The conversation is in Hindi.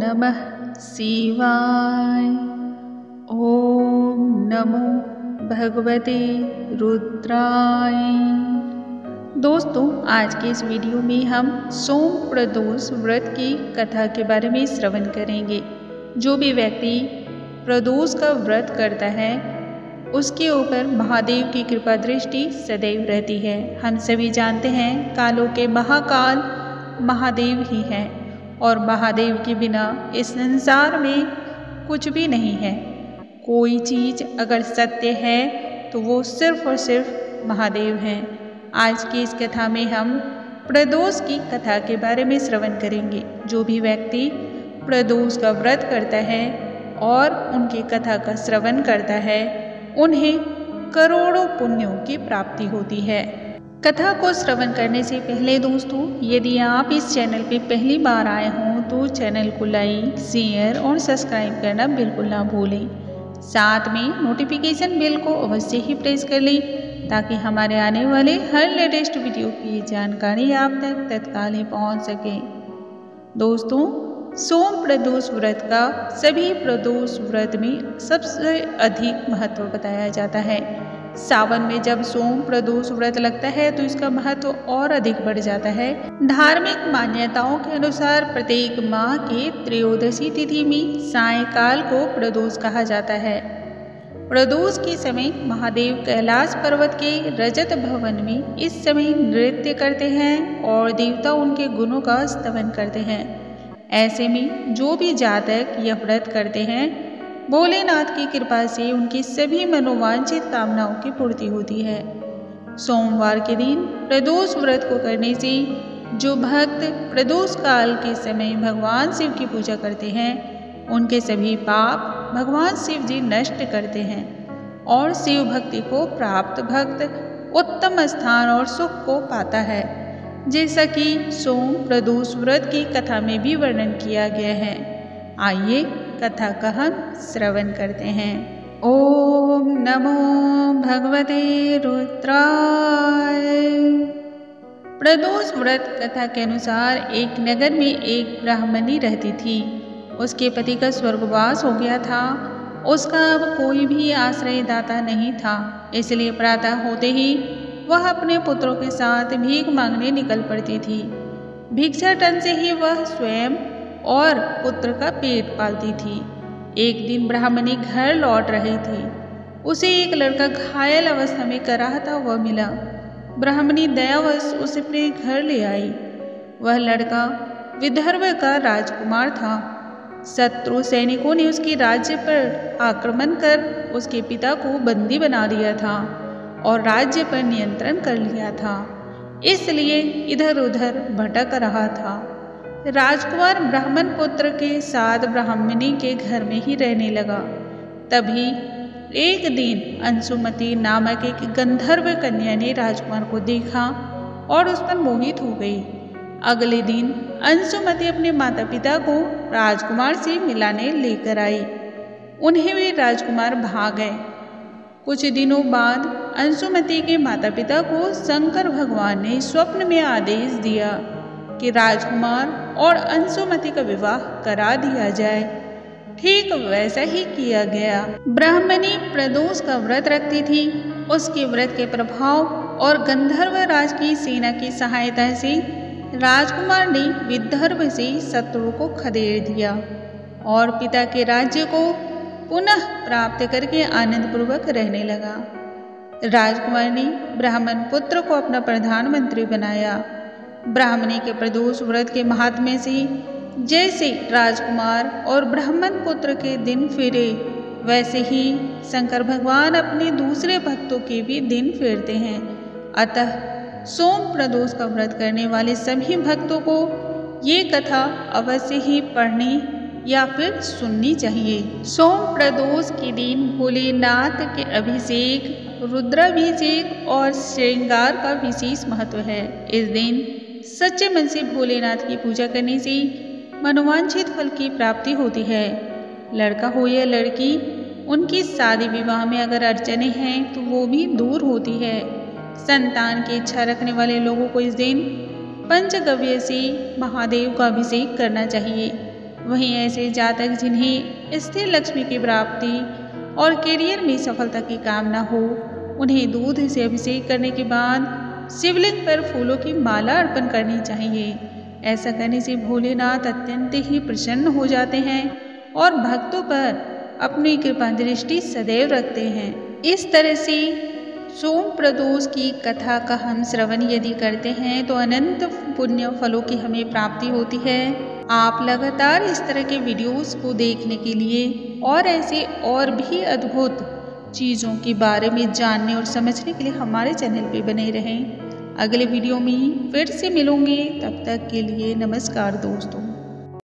नमः शिवाय। ओम नमो भगवते रुद्राय। दोस्तों, आज के इस वीडियो में हम सोम प्रदोष व्रत की कथा के बारे में श्रवण करेंगे। जो भी व्यक्ति प्रदोष का व्रत करता है उसके ऊपर महादेव की कृपा दृष्टि सदैव रहती है। हम सभी जानते हैं कालों के महाकाल महादेव ही हैं और महादेव के बिना इस संसार में कुछ भी नहीं है। कोई चीज़ अगर सत्य है तो वो सिर्फ और सिर्फ महादेव हैं। आज की इस कथा में हम प्रदोष की कथा के बारे में श्रवण करेंगे। जो भी व्यक्ति प्रदोष का व्रत करता है और उनकी कथा का श्रवण करता है उन्हें करोड़ों पुण्यों की प्राप्ति होती है। कथा को श्रवण करने से पहले दोस्तों, यदि आप इस चैनल पे पहली बार आए हों तो चैनल को लाइक, शेयर और सब्सक्राइब करना बिल्कुल ना भूलें। साथ में नोटिफिकेशन बेल को अवश्य ही प्रेस कर लें ताकि हमारे आने वाले हर लेटेस्ट वीडियो की जानकारी आप तक तत्काल ही पहुँच सके। दोस्तों, सोम प्रदोष व्रत का सभी प्रदोष व्रत में सबसे अधिक महत्व बताया जाता है। सावन में जब सोम प्रदोष व्रत लगता है तो इसका महत्व और अधिक बढ़ जाता है। धार्मिक मान्यताओं के अनुसार प्रत्येक माह के त्रयोदशी तिथि में सायंकाल को प्रदोष कहा जाता है। प्रदोष के समय महादेव कैलाश पर्वत के रजत भवन में इस समय नृत्य करते हैं और देवता उनके गुणों का स्तवन करते हैं। ऐसे में जो भी जातक यह व्रत करते हैं भोलेनाथ की कृपा से उनकी सभी मनोवांछित कामनाओं की पूर्ति होती है। सोमवार के दिन प्रदोष व्रत को करने से जो भक्त प्रदोष काल के समय भगवान शिव की पूजा करते हैं उनके सभी पाप भगवान शिव जी नष्ट करते हैं और शिव भक्ति को प्राप्त भक्त उत्तम स्थान और सुख को पाता है, जैसा कि सोम प्रदोष व्रत की कथा में भी वर्णन किया गया है। आइए कथा का हम श्रवण करते हैं। ओम नमो भगवते रुद्राय। प्रदोष व्रत कथा के अनुसार एक नगर में एक ब्राह्मणी रहती थी। उसके पति का स्वर्गवास हो गया था। उसका अब कोई भी आश्रयदाता नहीं था, इसलिए प्रातः होते ही वह अपने पुत्रों के साथ भीख मांगने निकल पड़ती थी। भिक्षाटन से ही वह स्वयं और पुत्र का पेट पालती थी। एक दिन ब्राह्मणी घर लौट रही थी। उसे एक लड़का घायल अवस्था में कराहता हुआ मिला। ब्राह्मणी दयावश उसे अपने घर ले आई। वह लड़का विदर्भ का राजकुमार था। शत्रु सैनिकों ने उसके राज्य पर आक्रमण कर उसके पिता को बंदी बना दिया था और राज्य पर नियंत्रण कर लिया था, इसलिए इधर उधर भटक रहा था। राजकुमार ब्राह्मण पुत्र के साथ ब्राह्मणी के घर में ही रहने लगा। तभी एक दिन अंशुमती नामक एक गंधर्व कन्या ने राजकुमार को देखा और उस पर मोहित हो गई। अगले दिन अंशुमती अपने माता पिता को राजकुमार से मिलाने लेकर आई। उन्हें वे राजकुमार भाग गए। कुछ दिनों बाद अंशुमती के माता पिता को शंकर भगवान ने स्वप्न में आदेश दिया कि राजकुमार और अंशुमती का विवाह करा दिया जाए। ठीक वैसा ही किया गया। ब्राह्मणी प्रदोष का व्रत रखती थी। उसके व्रत के प्रभाव और गंधर्व राज की सेना की सहायता से राजकुमार ने विदर्भ से शत्रु को खदेड़ दिया और पिता के राज्य को पुनः प्राप्त करके आनंद पूर्वक रहने लगा। राजकुमार ने ब्राह्मण पुत्र को अपना प्रधानमंत्री बनाया। ब्राह्मणी के प्रदोष व्रत के महात्म्य से जैसे राजकुमार और ब्राह्मण पुत्र के दिन फिरे वैसे ही शंकर भगवान अपने दूसरे भक्तों के भी दिन फेरते हैं। अतः सोम प्रदोष का व्रत करने वाले सभी भक्तों को ये कथा अवश्य ही पढ़नी या फिर सुननी चाहिए। सोम प्रदोष के दिन भोलेनाथ के अभिषेक, रुद्राभिषेक और श्रृंगार का विशेष महत्व है। इस दिन सच्चे मन से भोलेनाथ की पूजा करने से मनोवांछित फल की प्राप्ति होती है। लड़का हो या लड़की, उनकी शादी विवाह में अगर अड़चने हैं तो वो भी दूर होती है। संतान की इच्छा रखने वाले लोगों को इस दिन पंचगव्य से महादेव का अभिषेक करना चाहिए। वहीं ऐसे जातक जिन्हें स्थिर लक्ष्मी की प्राप्ति और करियर में सफलता की कामना हो, उन्हें दूध से अभिषेक करने के बाद शिवलिंग पर फूलों की माला अर्पण करनी चाहिए। ऐसा करने से भोलेनाथ अत्यंत ही प्रसन्न हो जाते हैं और भक्तों पर अपनी कृपा दृष्टि सदैव रखते हैं। इस तरह से सोम प्रदोष की कथा का हम श्रवण यदि करते हैं तो अनंत पुण्य फलों की हमें प्राप्ति होती है। आप लगातार इस तरह के वीडियोस को देखने के लिए और ऐसे और भी अद्भुत चीज़ों के बारे में जानने और समझने के लिए हमारे चैनल पे बने रहें। अगले वीडियो में फिर से मिलूंगी, तब तक के लिए नमस्कार दोस्तों।